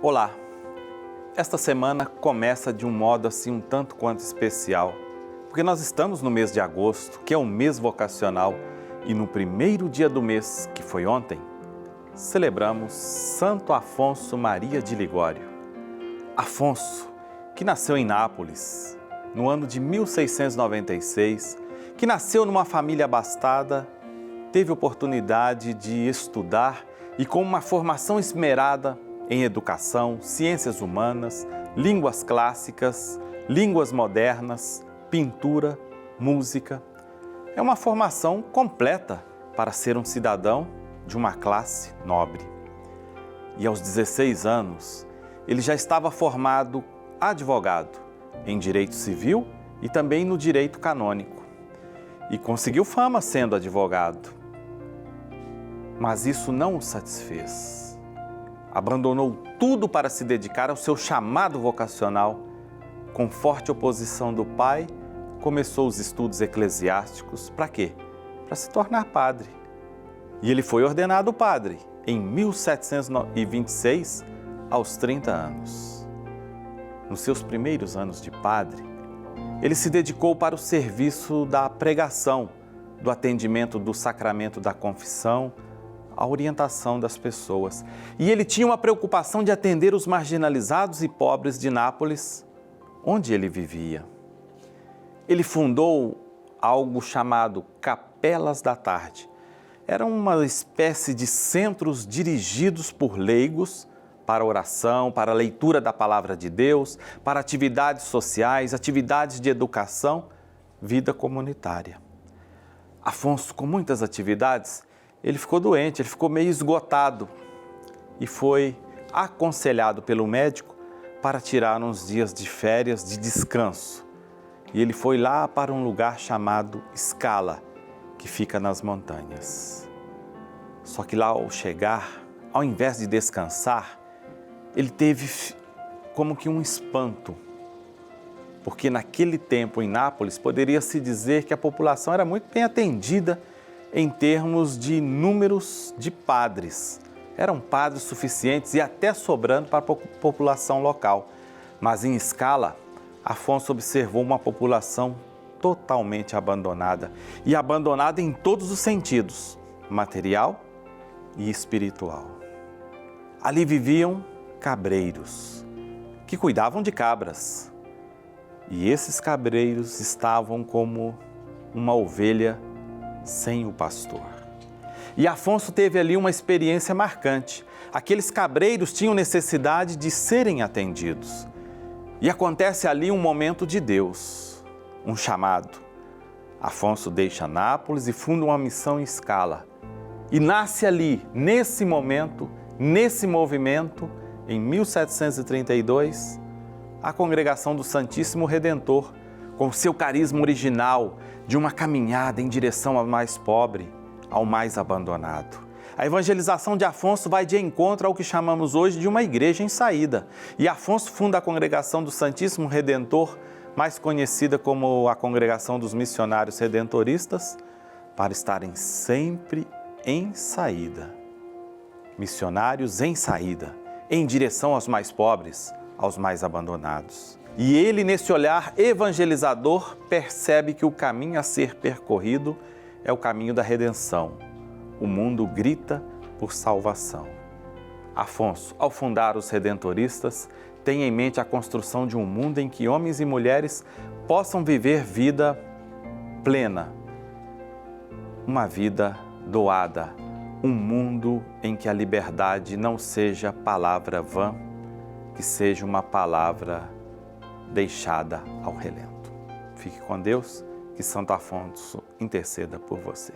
Olá! Esta semana começa de um modo assim um tanto quanto especial, porque nós estamos no mês de agosto, que é o mês vocacional, e no primeiro dia do mês, que foi ontem, celebramos Santo Afonso Maria de Ligório. Afonso, que nasceu em Nápoles, no ano de 1696, que nasceu numa família abastada, teve oportunidade de estudar e com uma formação esmerada em educação, ciências humanas, línguas clássicas, línguas modernas, pintura, música. É uma formação completa para ser um cidadão de uma classe nobre. E aos 16 anos, ele já estava formado advogado em direito civil e também no direito canônico. E conseguiu fama sendo advogado. Mas isso não o satisfez. Abandonou tudo para se dedicar ao seu chamado vocacional. Com forte oposição do pai, começou os estudos eclesiásticos. Para quê? Para se tornar padre. E ele foi ordenado padre em 1726, aos 30 anos. Nos seus primeiros anos de padre, ele se dedicou para o serviço da pregação, do atendimento do sacramento da confissão, a orientação das pessoas. E ele tinha uma preocupação de atender os marginalizados e pobres de Nápoles, onde ele vivia. Ele fundou algo chamado Capelas da Tarde. Era uma espécie de centros dirigidos por leigos para oração, para a leitura da palavra de Deus, para atividades sociais, atividades de educação, vida comunitária. Afonso, com muitas atividades, ele ficou doente, ele ficou meio esgotado e foi aconselhado pelo médico para tirar uns dias de férias, de descanso. E ele foi lá para um lugar chamado Scala, que fica nas montanhas. Só que lá ao chegar, ao invés de descansar, ele teve como que um espanto, porque naquele tempo em Nápoles poderia-se dizer que a população era muito bem atendida em termos de números de padres. Eram padres suficientes e até sobrando para a população local. Mas em Scala, Afonso observou uma população totalmente abandonada. E abandonada em todos os sentidos, material e espiritual. Ali viviam cabreiros, que cuidavam de cabras. E esses cabreiros estavam como uma ovelha sem o pastor. E Afonso teve ali uma experiência marcante. Aqueles cabreiros tinham necessidade de serem atendidos. E acontece ali um momento de Deus, um chamado. Afonso deixa Nápoles e funda uma missão em Scala. E nasce ali, nesse momento, nesse movimento, em 1732, a Congregação do Santíssimo Redentor, com seu carisma original de uma caminhada em direção ao mais pobre, ao mais abandonado. A evangelização de Afonso vai de encontro ao que chamamos hoje de uma igreja em saída. E Afonso funda a Congregação do Santíssimo Redentor, mais conhecida como a Congregação dos Missionários Redentoristas, para estarem sempre em saída. Missionários em saída, em direção aos mais pobres, aos mais abandonados. E ele, nesse olhar evangelizador, percebe que o caminho a ser percorrido é o caminho da redenção. O mundo grita por salvação. Afonso, ao fundar os Redentoristas, tem em mente a construção de um mundo em que homens e mulheres possam viver vida plena, uma vida doada, um mundo em que a liberdade não seja palavra vã, que seja uma palavra deixada ao relento. Fique com Deus, que Santo Afonso interceda por você.